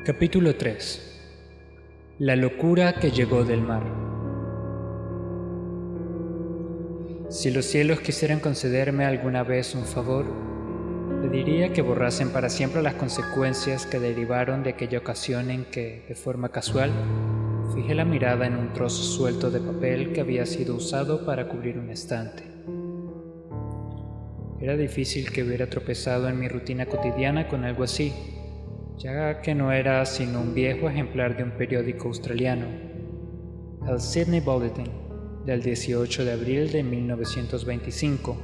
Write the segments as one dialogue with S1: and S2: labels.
S1: Capítulo 3. La locura que llegó del mar. Si los cielos quisieran concederme alguna vez un favor, pediría que borrasen para siempre las consecuencias que derivaron de aquella ocasión en que, de forma casual, fijé la mirada en un trozo suelto de papel que había sido usado para cubrir un estante. Era difícil que hubiera tropezado en mi rutina cotidiana con algo así, ya que no era sino un viejo ejemplar de un periódico australiano, el Sydney Bulletin, del 18 de abril de 1925.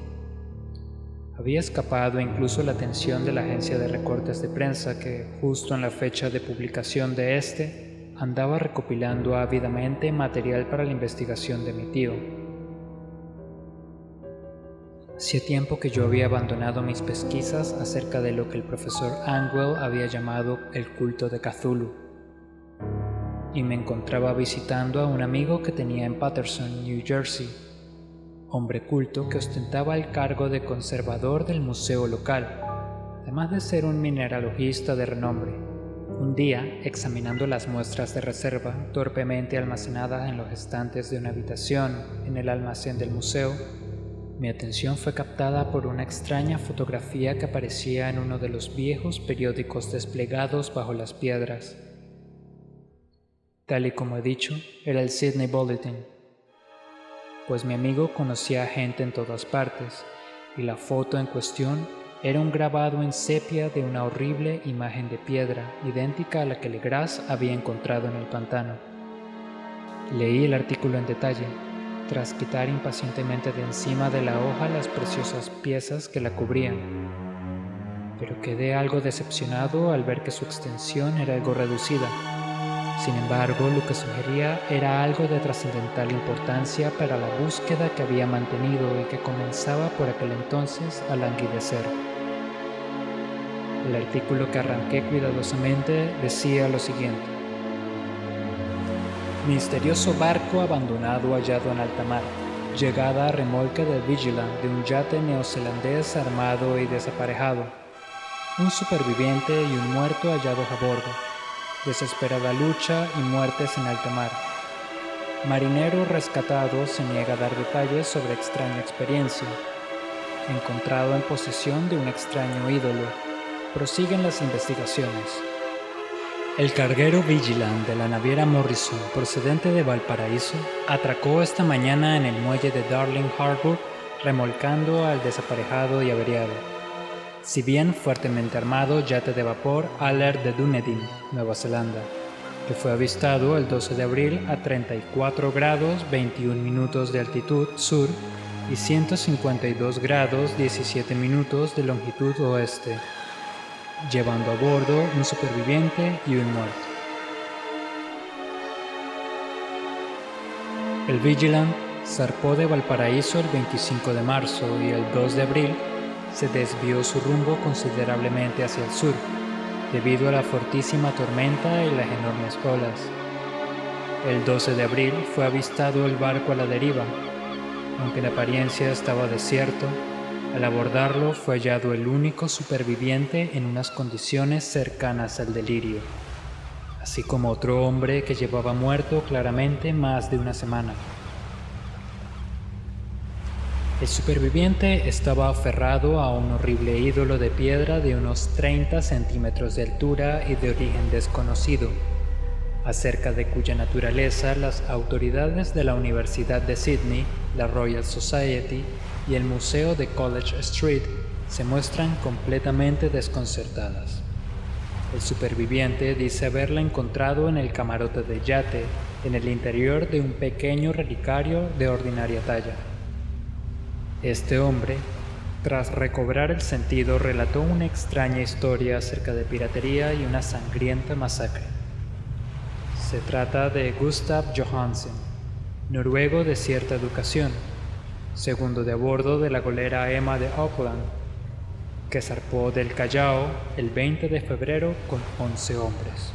S1: Había escapado incluso la atención de la agencia de recortes de prensa que, justo en la fecha de publicación de este, andaba recopilando ávidamente material para la investigación de mi tío. Hacía tiempo que yo había abandonado mis pesquisas acerca de lo que el profesor Angwell había llamado el culto de Cthulhu, y me encontraba visitando a un amigo que tenía en Paterson, New Jersey, hombre culto que ostentaba el cargo de conservador del museo local, además de ser un mineralogista de renombre. Un día, examinando las muestras de reserva torpemente almacenadas en los estantes de una habitación en el almacén del museo, mi atención fue captada por una extraña fotografía que aparecía en uno de los viejos periódicos desplegados bajo las piedras. Tal y como he dicho, era el Sydney Bulletin, pues mi amigo conocía a gente en todas partes, y la foto en cuestión era un grabado en sepia de una horrible imagen de piedra, idéntica a la que Legras había encontrado en el pantano. Leí el artículo en detalle, tras quitar impacientemente de encima de la hoja las preciosas piezas que la cubrían, pero quedé algo decepcionado al ver que su extensión era algo reducida. Sin embargo, lo que sugería era algo de trascendental importancia para la búsqueda que había mantenido y que comenzaba por aquel entonces a languidecer. El artículo que arranqué cuidadosamente decía lo siguiente: misterioso barco abandonado hallado en alta mar, llegada a remolque del Vigilant de un yate neozelandés armado y desaparejado, un superviviente y un muerto hallados a bordo, desesperada lucha y muertes en alta mar. Marinero rescatado se niega a dar detalles sobre extraña experiencia. Encontrado en posesión de un extraño ídolo. Prosiguen las investigaciones. El carguero Vigilant de la naviera Morrison, procedente de Valparaíso, atracó esta mañana en el muelle de Darling Harbour, remolcando al desaparejado y averiado, si bien fuertemente armado yate de vapor Alert de Dunedin, Nueva Zelanda, que fue avistado el 12 de abril a 34 grados 21 minutos de altitud sur y 152 grados 17 minutos de longitud oeste, llevando a bordo un superviviente y un muerto. El Vigilant zarpó de Valparaíso el 25 de marzo y el 2 de abril se desvió su rumbo considerablemente hacia el sur, debido a la fortísima tormenta y las enormes olas. El 12 de abril fue avistado el barco a la deriva. Aunque en apariencia estaba desierto, al abordarlo fue hallado el único superviviente en unas condiciones cercanas al delirio, así como otro hombre que llevaba muerto claramente más de una semana. El superviviente estaba aferrado a un horrible ídolo de piedra de unos 30 centímetros de altura y de origen desconocido, acerca de cuya naturaleza las autoridades de la Universidad de Sydney, la Royal Society y el Museo de College Street se muestran completamente desconcertadas. El superviviente dice haberla encontrado en el camarote del yate, en el interior de un pequeño relicario de ordinaria talla. Este hombre, tras recobrar el sentido, relató una extraña historia acerca de piratería y una sangrienta masacre. Se trata de Gustav Johansen, noruego de cierta educación, segundo de a bordo de la golera Emma de Auckland, que zarpó del Callao el 20 de febrero con 11 hombres.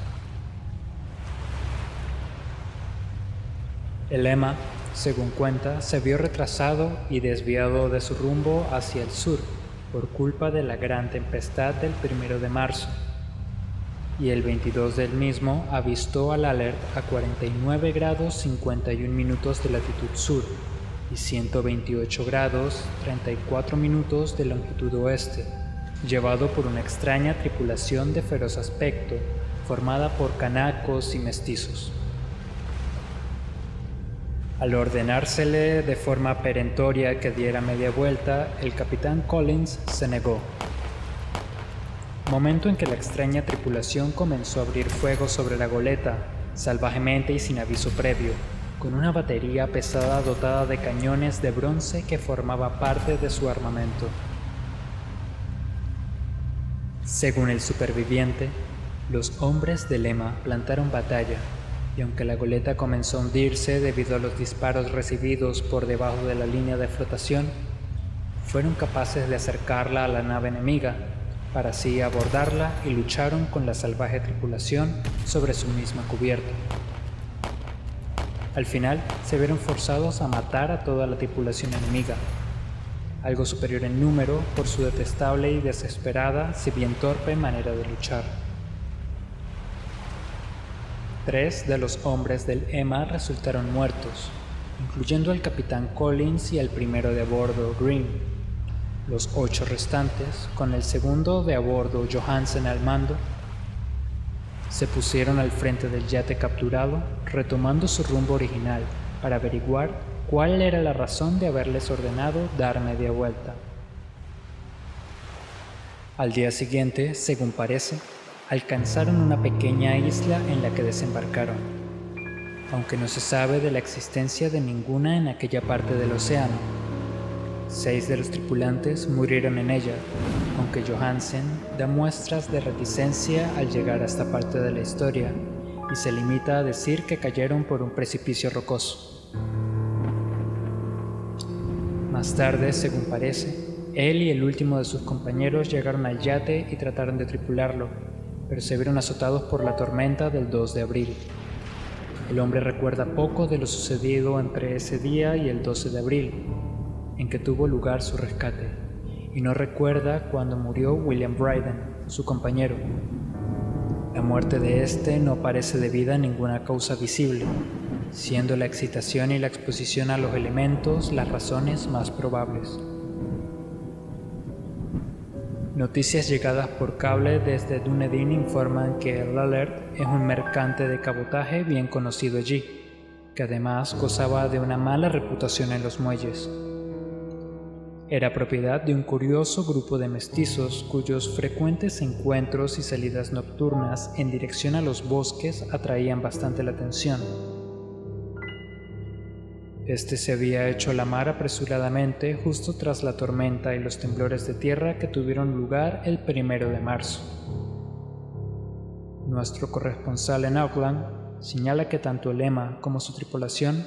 S1: El Emma, según cuenta, se vio retrasado y desviado de su rumbo hacia el sur por culpa de la gran tempestad del 1 de marzo. y el 22 del mismo avistó al Alert a 49 grados 51 minutos de latitud sur y 128 grados 34 minutos de longitud oeste, llevado por una extraña tripulación de feroz aspecto formada por canacos y mestizos. Al ordenársele de forma perentoria que diera media vuelta, el capitán Collins se negó. Momento en que la extraña tripulación comenzó a abrir fuego sobre la goleta, salvajemente y sin aviso previo, con una batería pesada dotada de cañones de bronce que formaba parte de su armamento. Según el superviviente, los hombres de Lema plantaron batalla, y aunque la goleta comenzó a hundirse debido a los disparos recibidos por debajo de la línea de flotación, fueron capaces de acercarla a la nave enemiga, para así abordarla, y lucharon con la salvaje tripulación sobre su misma cubierta. Al final, se vieron forzados a matar a toda la tripulación enemiga, algo superior en número por su detestable y desesperada, si bien torpe, manera de luchar. 3 de los hombres del Emma resultaron muertos, incluyendo al capitán Collins y al primero de a bordo, Green. Los 8 restantes, con el segundo de a bordo, Johansen, al mando, se pusieron al frente del yate capturado, retomando su rumbo original para averiguar cuál era la razón de haberles ordenado dar media vuelta. Al día siguiente, según parece, alcanzaron una pequeña isla en la que desembarcaron, aunque no se sabe de la existencia de ninguna en aquella parte del océano. 6 de los tripulantes murieron en ella, aunque Johansen da muestras de reticencia al llegar a esta parte de la historia y se limita a decir que cayeron por un precipicio rocoso. Más tarde, según parece, él y el último de sus compañeros llegaron al yate y trataron de tripularlo, pero se vieron azotados por la tormenta del 2 de abril. El hombre recuerda poco de lo sucedido entre ese día y el 12 de abril, en que tuvo lugar su rescate, y no recuerda cuando murió William Bryden, su compañero. La muerte de este no parece debida a ninguna causa visible, siendo la excitación y la exposición a los elementos las razones más probables. Noticias llegadas por cable desde Dunedin informan que el Alert es un mercante de cabotaje bien conocido allí, que además gozaba de una mala reputación en los muelles. Era propiedad de un curioso grupo de mestizos cuyos frecuentes encuentros y salidas nocturnas en dirección a los bosques atraían bastante la atención. Este se había hecho la mar apresuradamente justo tras la tormenta y los temblores de tierra que tuvieron lugar el 1 de marzo. Nuestro corresponsal en Auckland señala que tanto el Emma como su tripulación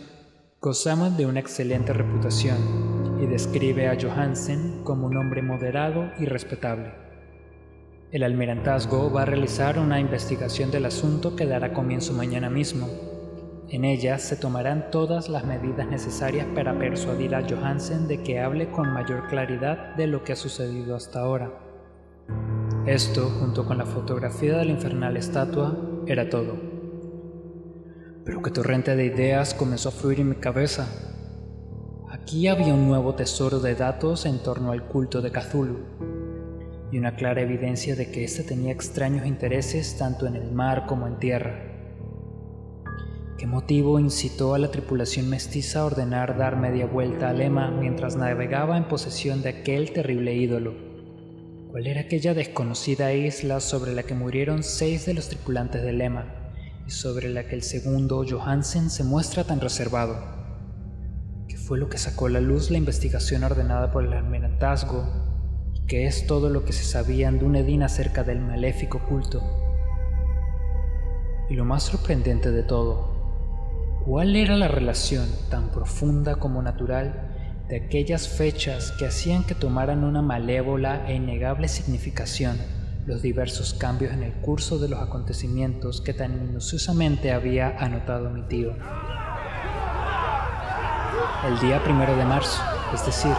S1: gozaban de una excelente reputación y describe a Johansen como un hombre moderado y respetable. El almirantazgo va a realizar una investigación del asunto que dará comienzo mañana mismo. En ella se tomarán todas las medidas necesarias para persuadir a Johansen de que hable con mayor claridad de lo que ha sucedido hasta ahora. Esto, junto con la fotografía de la infernal estatua, era todo. Pero qué torrente de ideas comenzó a fluir en mi cabeza. Aquí había un nuevo tesoro de datos en torno al culto de Cthulhu, y una clara evidencia de que éste tenía extraños intereses tanto en el mar como en tierra. ¿Qué motivo incitó a la tripulación mestiza a ordenar dar media vuelta al Emma mientras navegaba en posesión de aquel terrible ídolo? ¿Cuál era aquella desconocida isla sobre la que murieron 6 de los tripulantes del Emma y sobre la que el segundo, Johansen, se muestra tan reservado? ¿Qué fue lo que sacó a la luz la investigación ordenada por el almirantazgo? ¿Y qué es todo lo que se sabía en Dunedin acerca del maléfico culto? Y lo más sorprendente de todo, ¿cuál era la relación, tan profunda como natural, de aquellas fechas que hacían que tomaran una malévola e innegable significación los diversos cambios en el curso de los acontecimientos que tan minuciosamente había anotado mi tío? El día 1 de marzo, es decir,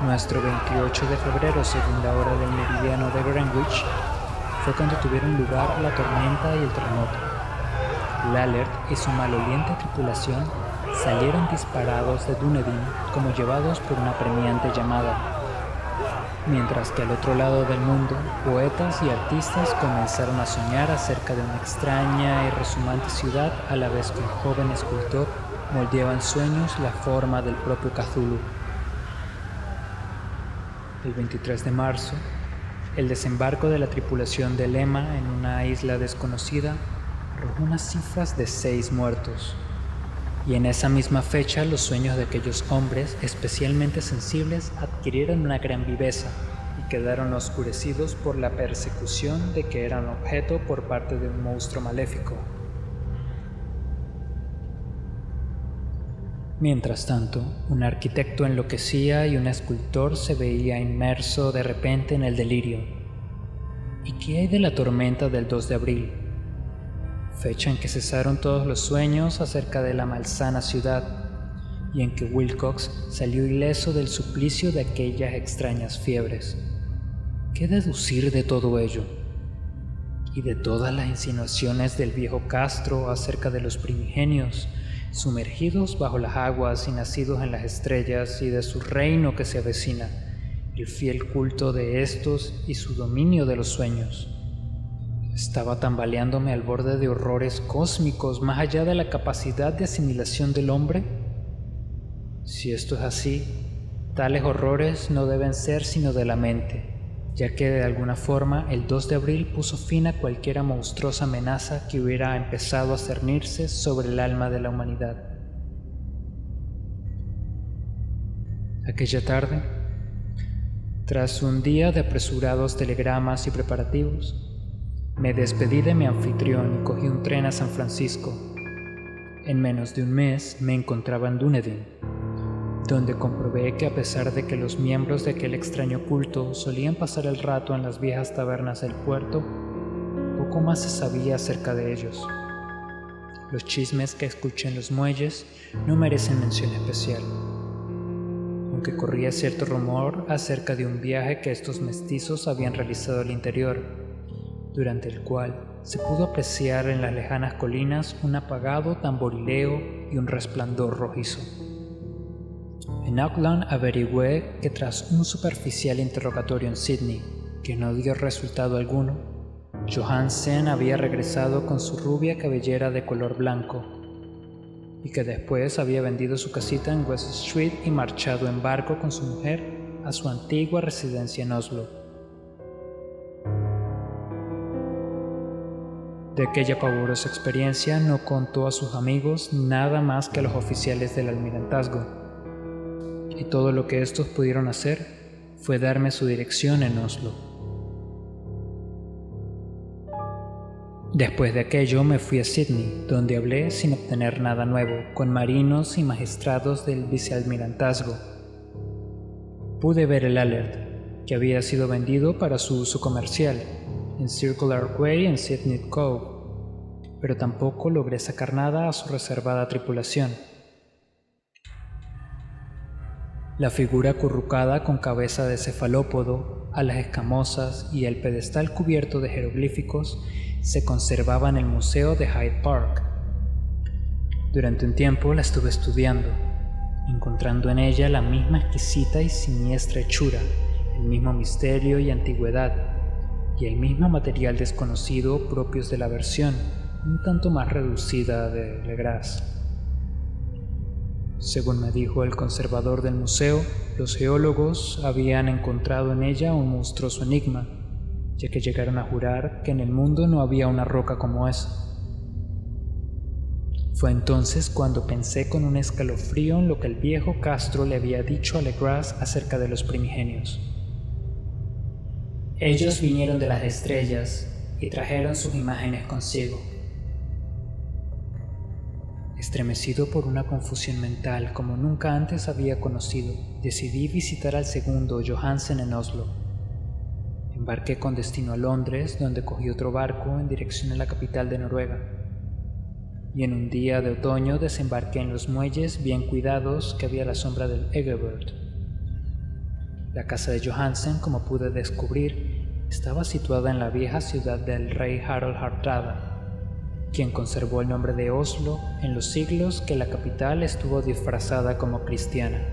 S1: nuestro 28 de febrero según la hora del meridiano de Greenwich, fue cuando tuvieron lugar la tormenta y el terremoto. L'Alert y su maloliente tripulación salieron disparados de Dunedin como llevados por una apremiante llamada, mientras que al otro lado del mundo, poetas y artistas comenzaron a soñar acerca de una extraña y resumante ciudad a la vez que un joven escultor moldeaba en sueños la forma del propio Cthulhu. El 23 de marzo, el desembarco de la tripulación del Emma en una isla desconocida arrojó unas cifras de 6 muertos. Y en esa misma fecha los sueños de aquellos hombres especialmente sensibles adquirieron una gran viveza y quedaron oscurecidos por la persecución de que eran objeto por parte de un monstruo maléfico. Mientras tanto, un arquitecto enloquecía y un escultor se veía inmerso de repente en el delirio. ¿Y qué hay de la tormenta del 2 de abril? Fecha en que cesaron todos los sueños acerca de la malsana ciudad y en que Wilcox salió ileso del suplicio de aquellas extrañas fiebres. ¿Qué deducir de todo ello? Y de todas las insinuaciones del viejo Castro acerca de los primigenios, sumergidos bajo las aguas y nacidos en las estrellas, y de su reino que se avecina, el fiel culto de estos y su dominio de los sueños. Estaba tambaleándome al borde de horrores cósmicos más allá de la capacidad de asimilación del hombre. Si esto es así, tales horrores no deben ser sino de la mente, ya que de alguna forma el 2 de abril puso fin a cualquier monstruosa amenaza que hubiera empezado a cernirse sobre el alma de la humanidad. Aquella tarde, tras un día de apresurados telegramas y preparativos, me despedí de mi anfitrión y cogí un tren a San Francisco. En menos de un mes me encontraba en Dunedin, donde comprobé que a pesar de que los miembros de aquel extraño culto solían pasar el rato en las viejas tabernas del puerto, poco más se sabía acerca de ellos. Los chismes que escuché en los muelles no merecen mención especial, aunque corría cierto rumor acerca de un viaje que estos mestizos habían realizado al interior, durante el cual se pudo apreciar en las lejanas colinas un apagado tamborileo y un resplandor rojizo. En Auckland averigüé que tras un superficial interrogatorio en Sydney, que no dio resultado alguno, Johansen había regresado con su rubia cabellera de color blanco, y que después había vendido su casita en West Street y marchado en barco con su mujer a su antigua residencia en Oslo. De aquella pavorosa experiencia no contó a sus amigos nada más que a los oficiales del almirantazgo, y todo lo que estos pudieron hacer fue darme su dirección en Oslo. Después de aquello me fui a Sydney, donde hablé sin obtener nada nuevo con marinos y magistrados del vicealmirantazgo. Pude ver el Alert, que había sido vendido para su uso comercial en Circular Quay en Sydney Cove, pero tampoco logré sacar nada a su reservada tripulación. La figura acurrucada con cabeza de cefalópodo, alas escamosas y el pedestal cubierto de jeroglíficos se conservaba en el museo de Hyde Park. Durante un tiempo la estuve estudiando, encontrando en ella la misma exquisita y siniestra hechura, el mismo misterio y antigüedad, y el mismo material desconocido propios de la versión, un tanto más reducida de Legras. Según me dijo el conservador del museo, los geólogos habían encontrado en ella un monstruoso enigma, ya que llegaron a jurar que en el mundo no había una roca como esa. Fue entonces cuando pensé con un escalofrío en lo que el viejo Castro le había dicho a Legras acerca de los primigenios. Ellos vinieron de las estrellas y trajeron sus imágenes consigo. Estremecido por una confusión mental como nunca antes había conocido, decidí visitar al segundo Johansen en Oslo. Embarqué con destino a Londres, donde cogí otro barco en dirección a la capital de Noruega. Y en un día de otoño desembarqué en los muelles bien cuidados que había a la sombra del Egerbert. La casa de Johansen, como pude descubrir, estaba estaba situada en la vieja ciudad del rey Harald Hardrada, quien conservó el nombre de Oslo en los siglos que la capital estuvo disfrazada como cristiana.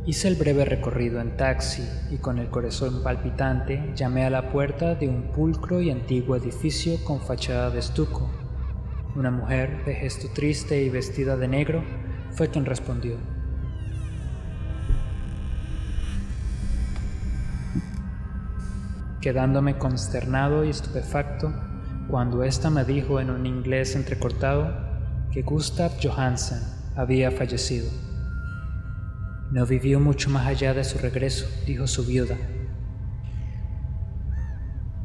S1: Hice el breve recorrido en taxi y con el corazón palpitante llamé a la puerta de un pulcro y antiguo edificio con fachada de estuco. Una mujer de gesto triste y vestida de negro fue quien respondió. Quedándome consternado y estupefacto cuando ésta me dijo en un inglés entrecortado que Gustav Johansen había fallecido. No vivió mucho más allá de su regreso, dijo su viuda,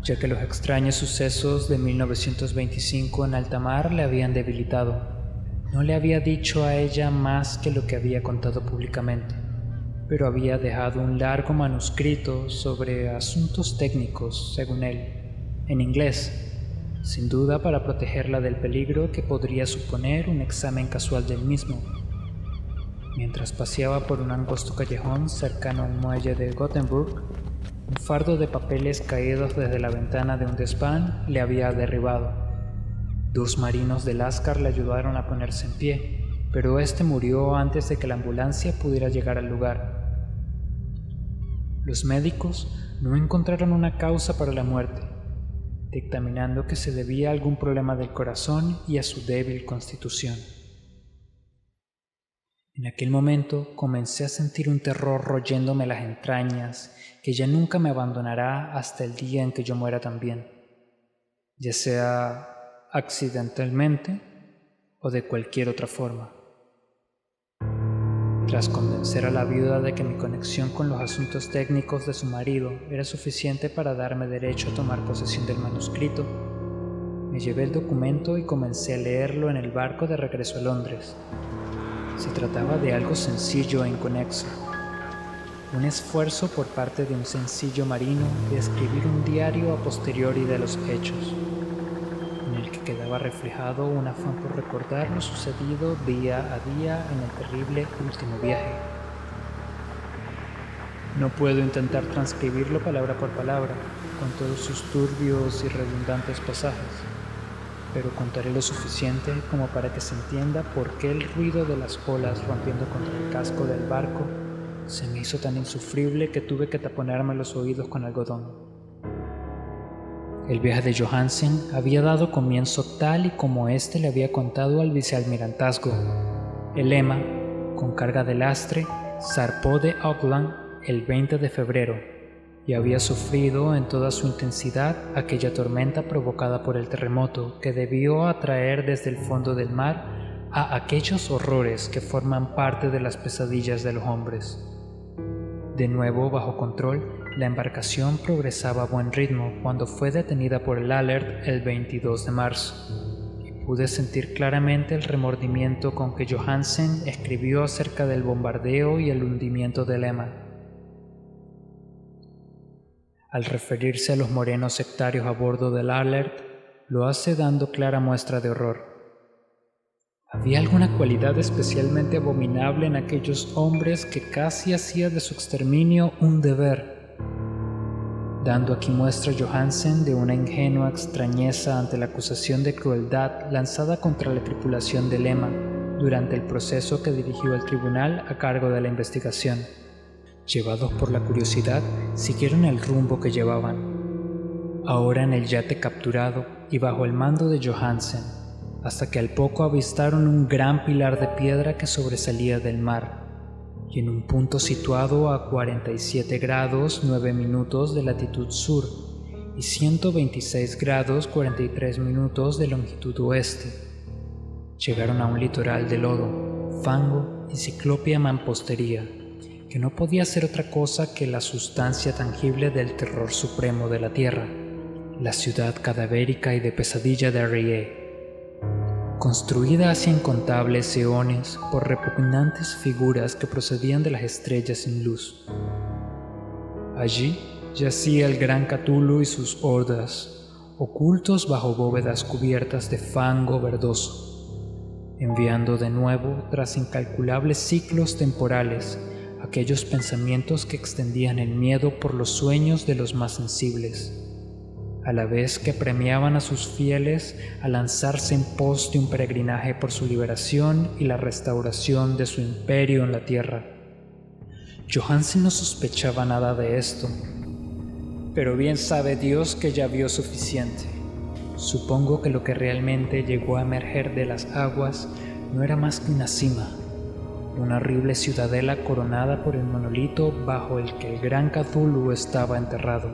S1: ya que los extraños sucesos de 1925 en alta mar le habían debilitado. No le había dicho a ella más que lo que había contado públicamente, pero había dejado un largo manuscrito sobre asuntos técnicos, según él, en inglés, sin duda para protegerla del peligro que podría suponer un examen casual del mismo. Mientras paseaba por un angosto callejón cercano al muelle de Gothenburg, un fardo de papeles caídos desde la ventana de un desván le había derribado. 2 marinos del Lascar le ayudaron a ponerse en pie, pero este murió antes de que la ambulancia pudiera llegar al lugar. Los médicos no encontraron una causa para la muerte, dictaminando que se debía a algún problema del corazón y a su débil constitución. En aquel momento comencé a sentir un terror royéndome las entrañas que ya nunca me abandonará hasta el día en que yo muera también, ya sea accidentalmente o de cualquier otra forma. Tras convencer a la viuda de que mi conexión con los asuntos técnicos de su marido era suficiente para darme derecho a tomar posesión del manuscrito, me llevé el documento y comencé a leerlo en el barco de regreso a Londres. Se trataba de algo sencillo e inconexo, un esfuerzo por parte de un sencillo marino de escribir un diario a posteriori de los hechos, en el que quedaba reflejado un afán por recordar lo sucedido día a día en el terrible último viaje. No puedo intentar transcribirlo palabra por palabra, con todos sus turbios y redundantes pasajes, pero contaré lo suficiente como para que se entienda por qué el ruido de las olas rompiendo contra el casco del barco se me hizo tan insufrible que tuve que taponarme los oídos con algodón. El viaje de Johansen había dado comienzo tal y como éste le había contado al vicealmirantazgo. El Emma, con carga de lastre, zarpó de Auckland el 20 de febrero y había sufrido en toda su intensidad aquella tormenta provocada por el terremoto que debió atraer desde el fondo del mar a aquellos horrores que forman parte de las pesadillas de los hombres. De nuevo bajo control, la embarcación progresaba a buen ritmo cuando fue detenida por el Alert el 22 de marzo, y pude sentir claramente el remordimiento con que Johansen escribió acerca del bombardeo y el hundimiento del Emma. Al referirse a los morenos sectarios a bordo del Alert, lo hace dando clara muestra de horror. Había alguna cualidad especialmente abominable en aquellos hombres que casi hacía de su exterminio un deber, dando aquí muestra Johansen de una ingenua extrañeza ante la acusación de crueldad lanzada contra la tripulación del Emma durante el proceso que dirigió el tribunal a cargo de la investigación. Llevados por la curiosidad, siguieron el rumbo que llevaban, ahora en el yate capturado y bajo el mando de Johansen, hasta que al poco avistaron un gran pilar de piedra que sobresalía del mar, y en un punto situado a 47 grados 9 minutos de latitud sur y 126 grados 43 minutos de longitud oeste. Llegaron a un litoral de lodo, fango y ciclópea mampostería, que no podía ser otra cosa que la sustancia tangible del terror supremo de la tierra, la ciudad cadavérica y de pesadilla de Rie, construida hace incontables eones por repugnantes figuras que procedían de las estrellas sin luz. Allí yacía el gran Cthulhu y sus hordas, ocultos bajo bóvedas cubiertas de fango verdoso, enviando de nuevo, tras incalculables ciclos temporales, aquellos pensamientos que extendían el miedo por los sueños de los más sensibles, a la vez que premiaban a sus fieles a lanzarse en pos de un peregrinaje por su liberación y la restauración de su imperio en la tierra. Johansen no sospechaba nada de esto, pero bien sabe Dios que ya vio suficiente. Supongo que lo que realmente llegó a emerger de las aguas no era más que una cima, una horrible ciudadela coronada por el monolito bajo el que el gran Cthulhu estaba enterrado.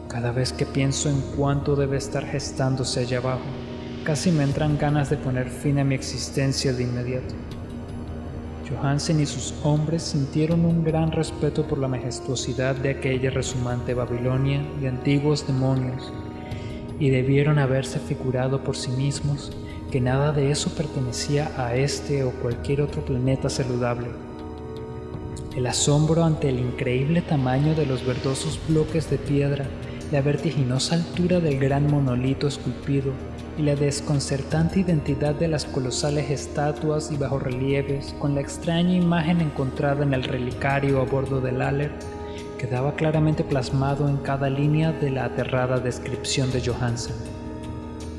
S1: Cada vez que pienso en cuánto debe estar gestándose allá abajo, casi me entran ganas de poner fin a mi existencia de inmediato. Johansen y sus hombres sintieron un gran respeto por la majestuosidad de aquella rezumante Babilonia y antiguos demonios, y debieron haberse figurado por sí mismos que nada de eso pertenecía a este o cualquier otro planeta saludable. El asombro ante el increíble tamaño de los verdosos bloques de piedra, la vertiginosa altura del gran monolito esculpido y la desconcertante identidad de las colosales estatuas y bajorrelieves con la extraña imagen encontrada en el relicario a bordo del Aller quedaba claramente plasmado en cada línea de la aterrada descripción de Johansen.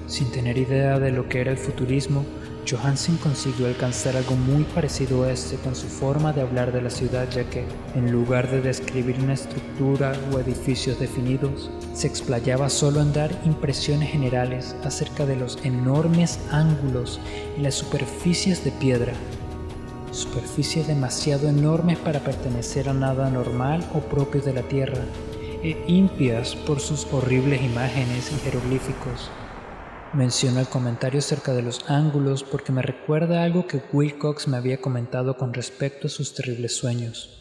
S1: Sin tener idea de lo que era el futurismo, Johansen consiguió alcanzar algo muy parecido a este con su forma de hablar de la ciudad, ya que, en lugar de describir una estructura o edificios definidos, se explayaba solo en dar impresiones generales acerca de los enormes ángulos y las superficies de piedra, superficies demasiado enormes para pertenecer a nada normal o propio de la Tierra, e impias por sus horribles imágenes y jeroglíficos. Menciono el comentario acerca de los ángulos porque me recuerda algo que Wilcox me había comentado con respecto a sus terribles sueños.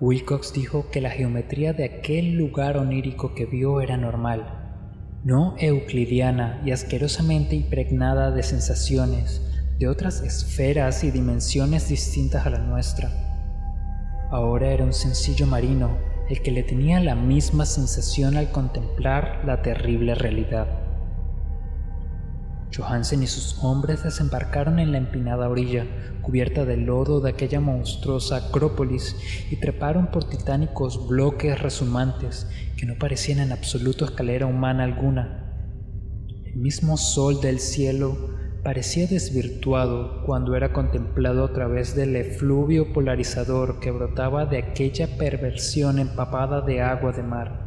S1: Wilcox dijo que la geometría de aquel lugar onírico que vio era normal, no euclidiana y asquerosamente impregnada de sensaciones de otras esferas y dimensiones distintas a la nuestra. Ahora era un sencillo marino el que le tenía la misma sensación al contemplar la terrible realidad. Johansen y sus hombres desembarcaron en la empinada orilla, cubierta de lodo de aquella monstruosa acrópolis, y treparon por titánicos bloques resumantes que no parecían en absoluto escalera humana alguna. El mismo sol del cielo parecía desvirtuado cuando era contemplado a través del efluvio polarizador que brotaba de aquella perversión empapada de agua de mar.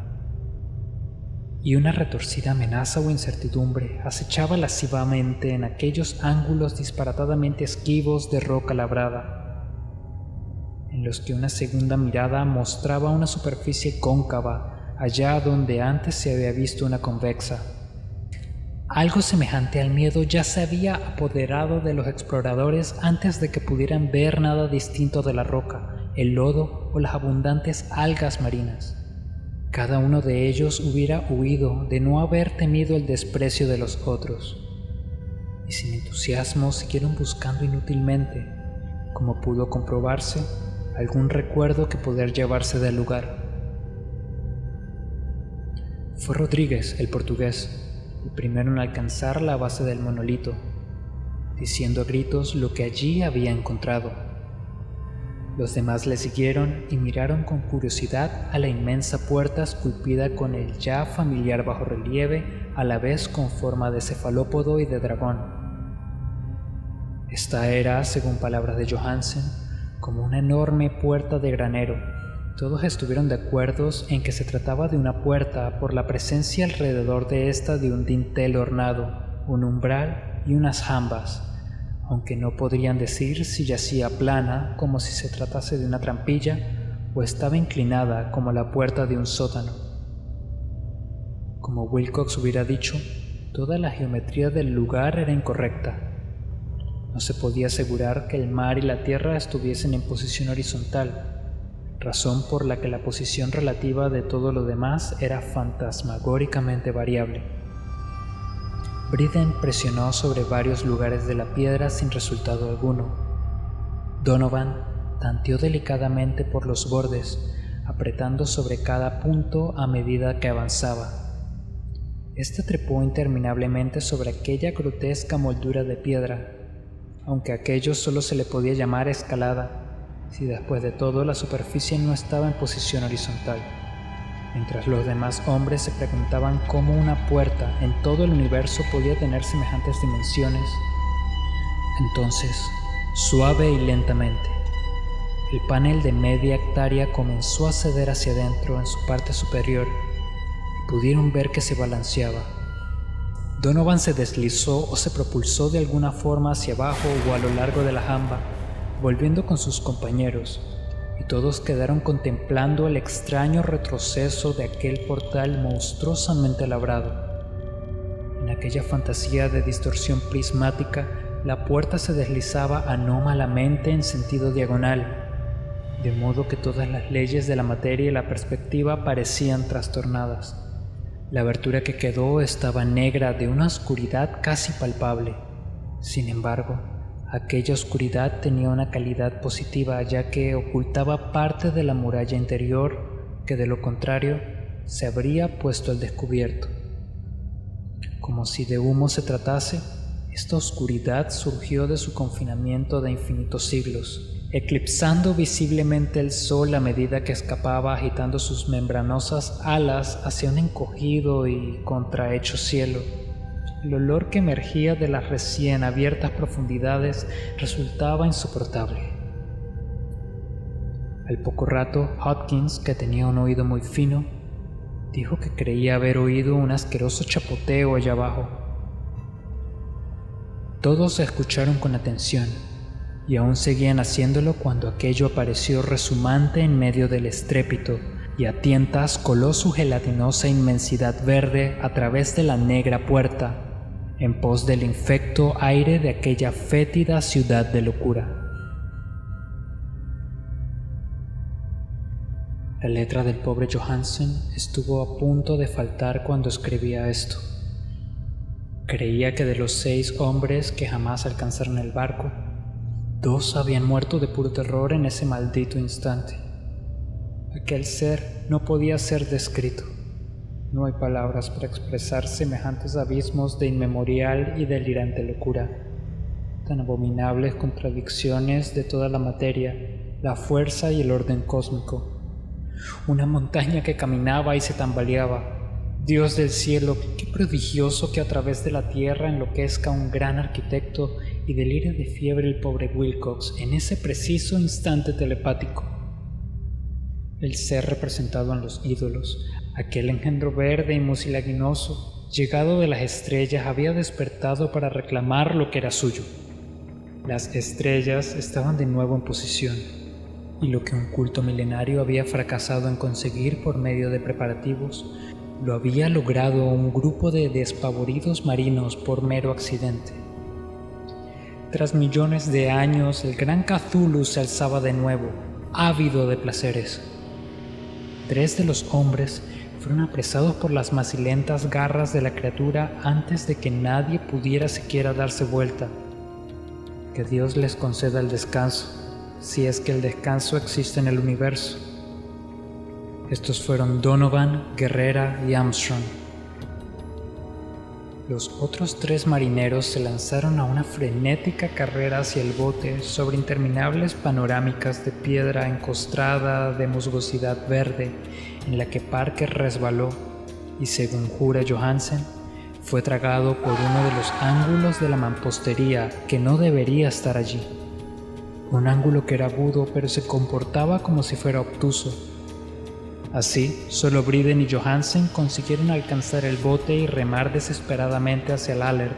S1: Y una retorcida amenaza o incertidumbre acechaba lascivamente en aquellos ángulos disparatadamente esquivos de roca labrada, en los que una segunda mirada mostraba una superficie cóncava allá donde antes se había visto una convexa. Algo semejante al miedo ya se había apoderado de los exploradores antes de que pudieran ver nada distinto de la roca, el lodo o las abundantes algas marinas. Cada uno de ellos hubiera huido de no haber temido el desprecio de los otros, y sin entusiasmo siguieron buscando inútilmente, como pudo comprobarse, algún recuerdo que poder llevarse del lugar. Fue Rodríguez, el portugués, el primero en alcanzar la base del monolito, diciendo a gritos lo que allí había encontrado. Los demás le siguieron y miraron con curiosidad a la inmensa puerta esculpida con el ya familiar bajorrelieve, a la vez con forma de cefalópodo y de dragón. Esta era, según palabras de Johansen, como una enorme puerta de granero. Todos estuvieron de acuerdo en que se trataba de una puerta por la presencia alrededor de esta de un dintel ornado, un umbral y unas jambas, aunque no podrían decir si yacía plana como si se tratase de una trampilla o estaba inclinada como la puerta de un sótano. Como Wilcox hubiera dicho, toda la geometría del lugar era incorrecta. No se podía asegurar que el mar y la tierra estuviesen en posición horizontal, razón por la que la posición relativa de todo lo demás era fantasmagóricamente variable. Briden presionó sobre varios lugares de la piedra sin resultado alguno. Donovan tanteó delicadamente por los bordes, apretando sobre cada punto a medida que avanzaba. Este trepó interminablemente sobre aquella grotesca moldura de piedra, aunque aquello solo se le podía llamar escalada, si después de todo la superficie no estaba en posición horizontal? Mientras los demás hombres se preguntaban cómo una puerta en todo el universo podía tener semejantes dimensiones, entonces, suave y lentamente, el panel de media hectárea comenzó a ceder hacia adentro en su parte superior y pudieron ver que se balanceaba. Donovan se deslizó o se propulsó de alguna forma hacia abajo o a lo largo de la jamba, volviendo con sus compañeros, y todos quedaron contemplando el extraño retroceso de aquel portal monstruosamente labrado. En aquella fantasía de distorsión prismática, la puerta se deslizaba anómalamente en sentido diagonal, de modo que todas las leyes de la materia y la perspectiva parecían trastornadas. La abertura que quedó estaba negra de una oscuridad casi palpable. Sin embargo, aquella oscuridad tenía una calidad positiva, ya que ocultaba parte de la muralla interior que, de lo contrario, se habría puesto al descubierto. Como si de humo se tratase, esta oscuridad surgió de su confinamiento de infinitos siglos, eclipsando visiblemente el sol a medida que escapaba, agitando sus membranosas alas hacia un encogido y contrahecho cielo. El olor que emergía de las recién abiertas profundidades resultaba insoportable. Al poco rato, Hopkins, que tenía un oído muy fino, dijo que creía haber oído un asqueroso chapoteo allá abajo. Todos escucharon con atención, y aún seguían haciéndolo cuando aquello apareció rezumante en medio del estrépito, y a tientas coló su gelatinosa inmensidad verde a través de la negra puerta, en pos del infecto aire de aquella fétida ciudad de locura. La letra del pobre Johansen estuvo a punto de faltar cuando escribía esto. Creía que de los 6 hombres que jamás alcanzaron el barco, 2 habían muerto de puro terror en ese maldito instante. Aquel ser no podía ser descrito. No hay palabras para expresar semejantes abismos de inmemorial y delirante locura, tan abominables contradicciones de toda la materia, la fuerza y el orden cósmico. Una montaña que caminaba y se tambaleaba. Dios del cielo, qué prodigioso que a través de la tierra enloquezca un gran arquitecto y delire de fiebre el pobre Wilcox en ese preciso instante telepático. El ser representado en los ídolos, aquel engendro verde y mucilaginoso, llegado de las estrellas, había despertado para reclamar lo que era suyo. Las estrellas estaban de nuevo en posición, y lo que un culto milenario había fracasado en conseguir por medio de preparativos, lo había logrado un grupo de despavoridos marinos por mero accidente. Tras millones de años, el gran Cthulhu se alzaba de nuevo, ávido de placeres. 3 de los hombres fueron apresados por las macilentas garras de la criatura antes de que nadie pudiera siquiera darse vuelta. Que Dios les conceda el descanso, si es que el descanso existe en el universo. Estos fueron Donovan, Guerrera y Armstrong. Los otros 3 marineros se lanzaron a una frenética carrera hacia el bote sobre interminables panorámicas de piedra encostrada de musgosidad verde, en la que Parker resbaló y, según jura Johansen, fue tragado por uno de los ángulos de la mampostería que no debería estar allí. Un ángulo que era agudo, pero se comportaba como si fuera obtuso. Así, solo Briden y Johansen consiguieron alcanzar el bote y remar desesperadamente hacia el Alert,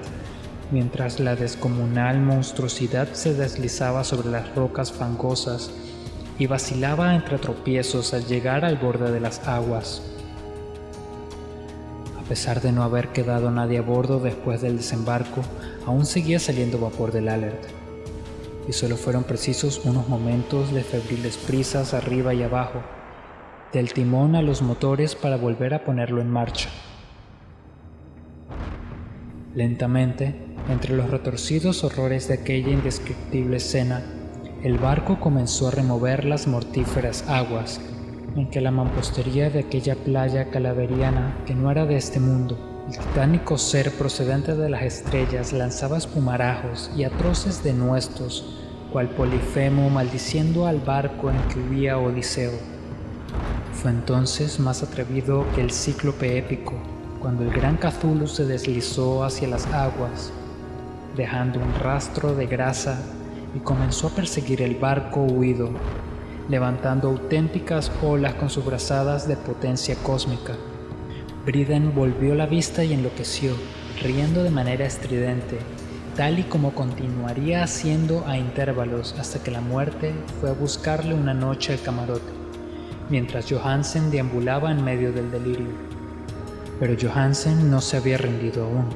S1: mientras la descomunal monstruosidad se deslizaba sobre las rocas fangosas y vacilaba entre tropiezos al llegar al borde de las aguas. A pesar de no haber quedado nadie a bordo después del desembarco, aún seguía saliendo vapor del Alert, y solo fueron precisos unos momentos de febriles prisas arriba y abajo, del timón a los motores para volver a ponerlo en marcha. Lentamente, entre los retorcidos horrores de aquella indescriptible escena, el barco comenzó a remover las mortíferas aguas, en que la mampostería de aquella playa calaveriana que no era de este mundo, el titánico ser procedente de las estrellas lanzaba espumarajos y atroces denuestos, cual Polifemo maldiciendo al barco en que huía Odiseo. Fue entonces más atrevido que el cíclope épico, cuando el gran Cthulhu se deslizó hacia las aguas, dejando un rastro de grasa y comenzó a perseguir el barco huido, levantando auténticas olas con sus brazadas de potencia cósmica. Briden volvió la vista y enloqueció, riendo de manera estridente, tal y como continuaría haciendo a intervalos hasta que la muerte fue a buscarle una noche al camarote, mientras Johansen deambulaba en medio del delirio. Pero Johansen no se había rendido aún,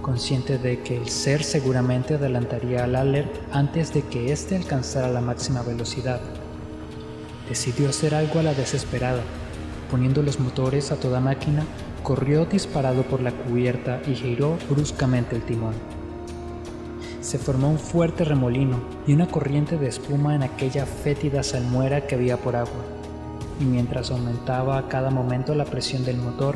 S1: consciente de que el ser seguramente adelantaría al Alert antes de que éste alcanzara la máxima velocidad. Decidió hacer algo a la desesperada. Poniendo los motores a toda máquina, corrió disparado por la cubierta y giró bruscamente el timón. Se formó un fuerte remolino y una corriente de espuma en aquella fétida salmuera que había por agua, y mientras aumentaba a cada momento la presión del motor,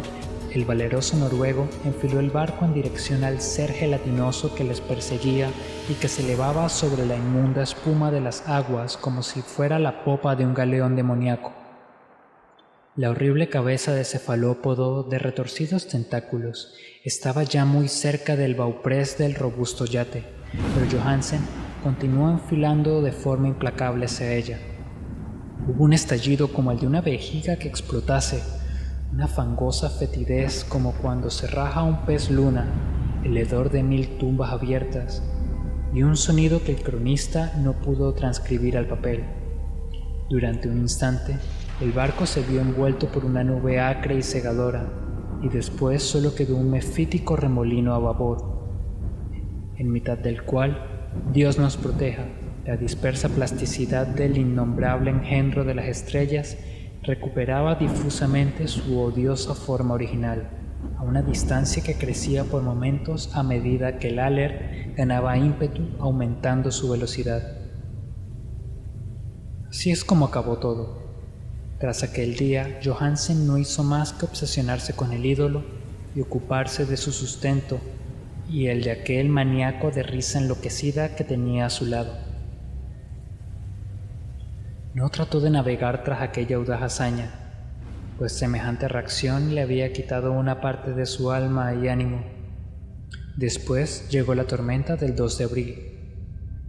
S1: el valeroso noruego enfiló el barco en dirección al ser gelatinoso que les perseguía y que se elevaba sobre la inmunda espuma de las aguas como si fuera la popa de un galeón demoníaco. La horrible cabeza de cefalópodo de retorcidos tentáculos estaba ya muy cerca del bauprés del robusto yate, pero Johansen continuó enfilando de forma implacable hacia ella. Hubo un estallido como el de una vejiga que explotase, una fangosa fetidez como cuando se raja un pez luna, el hedor de 1000 tumbas abiertas, y un sonido que el cronista no pudo transcribir al papel. Durante un instante, el barco se vio envuelto por una nube acre y cegadora, y después solo quedó un mefítico remolino a babor, en mitad del cual, Dios nos proteja, la dispersa plasticidad del innombrable engendro de las estrellas recuperaba difusamente su odiosa forma original, a una distancia que crecía por momentos a medida que el Alert ganaba ímpetu aumentando su velocidad. Así es como acabó todo. Tras aquel día, Johansen no hizo más que obsesionarse con el ídolo y ocuparse de su sustento y el de aquel maníaco de risa enloquecida que tenía a su lado. No trató de navegar tras aquella audaz hazaña, pues semejante reacción le había quitado una parte de su alma y ánimo. Después llegó la tormenta del 2 de abril,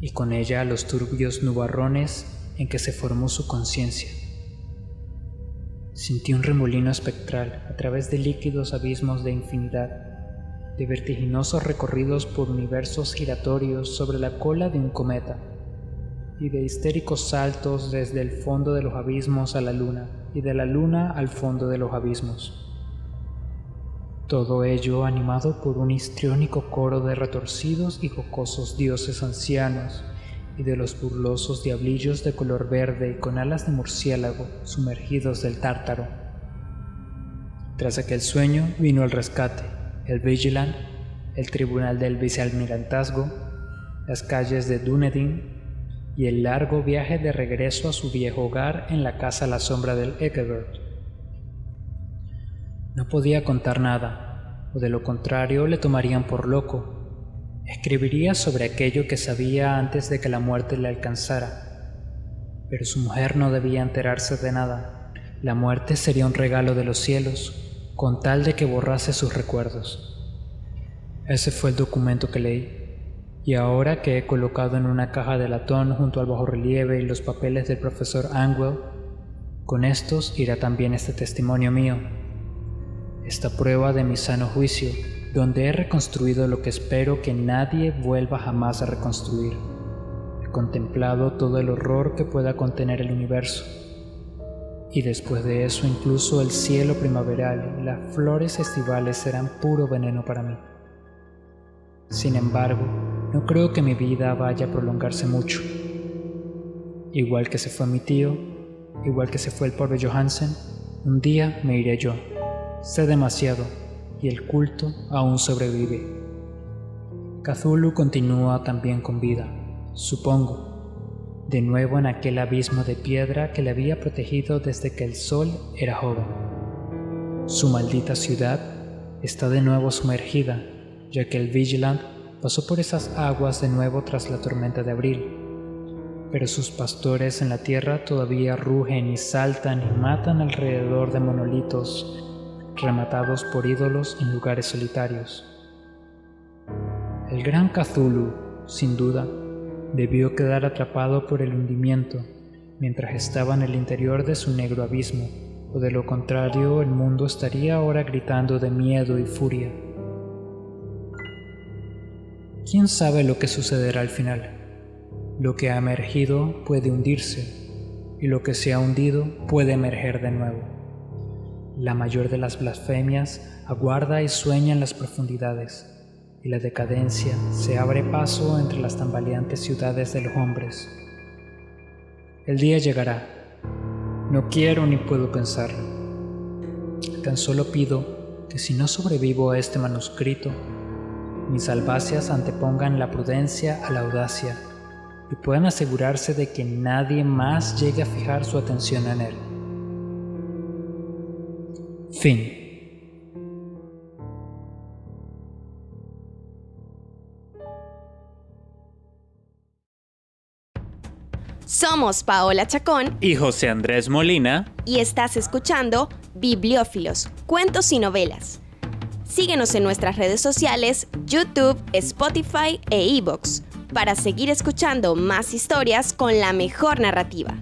S1: y con ella los turbios nubarrones en que se formó su conciencia. Sintió un remolino espectral a través de líquidos abismos de infinidad, de vertiginosos recorridos por universos giratorios sobre la cola de un cometa, y de histéricos saltos desde el fondo de los abismos a la luna, y de la luna al fondo de los abismos. Todo ello animado por un histriónico coro de retorcidos y jocosos dioses ancianos, y de los burlosos diablillos de color verde y con alas de murciélago sumergidos del Tártaro. Tras aquel sueño vino el rescate, el Vigilant, el tribunal del vicealmirantazgo, las calles de Dunedin, y el largo viaje de regreso a su viejo hogar en la casa a la sombra del Ekeberg. No podía contar nada, o de lo contrario le tomarían por loco. Escribiría sobre aquello que sabía antes de que la muerte le alcanzara. Pero su mujer no debía enterarse de nada. La muerte sería un regalo de los cielos, con tal de que borrase sus recuerdos. Ese fue el documento que leí. Y ahora que he colocado en una caja de latón junto al bajorrelieve y los papeles del profesor Angwell, con estos irá también este testimonio mío, esta prueba de mi sano juicio, donde he reconstruido lo que espero que nadie vuelva jamás a reconstruir. He contemplado todo el horror que pueda contener el universo, y después de eso incluso el cielo primaveral y las flores estivales serán puro veneno para mí. Sin embargo, no creo que mi vida vaya a prolongarse mucho. Igual que se fue mi tío, igual que se fue el pobre Johansen, un día me iré yo. Sé demasiado, y el culto aún sobrevive. Cthulhu continúa también con vida, supongo, de nuevo en aquel abismo de piedra que le había protegido desde que el sol era joven. Su maldita ciudad está de nuevo sumergida, ya que el Vigilant pasó por esas aguas de nuevo tras la tormenta de abril, pero sus pastores en la tierra todavía rugen y saltan y matan alrededor de monolitos rematados por ídolos en lugares solitarios. El gran Cthulhu, sin duda, debió quedar atrapado por el hundimiento mientras estaba en el interior de su negro abismo, o de lo contrario el mundo estaría ahora gritando de miedo y furia. ¿Quién sabe lo que sucederá al final? Lo que ha emergido puede hundirse, y lo que se ha hundido puede emerger de nuevo. La mayor de las blasfemias aguarda y sueña en las profundidades, y la decadencia se abre paso entre las tambaleantes ciudades de los hombres. El día llegará. No quiero ni puedo pensarlo. Tan solo pido que si no sobrevivo a este manuscrito, mis albacias antepongan la prudencia a la audacia y puedan asegurarse de que nadie más llegue a fijar su atención en él. Fin.
S2: Somos Paola Chacón
S3: y José Andrés Molina,
S2: y estás escuchando Bibliófilos, cuentos y novelas. Síguenos en nuestras redes sociales, YouTube, Spotify e iVoox, para seguir escuchando más historias con la mejor narrativa.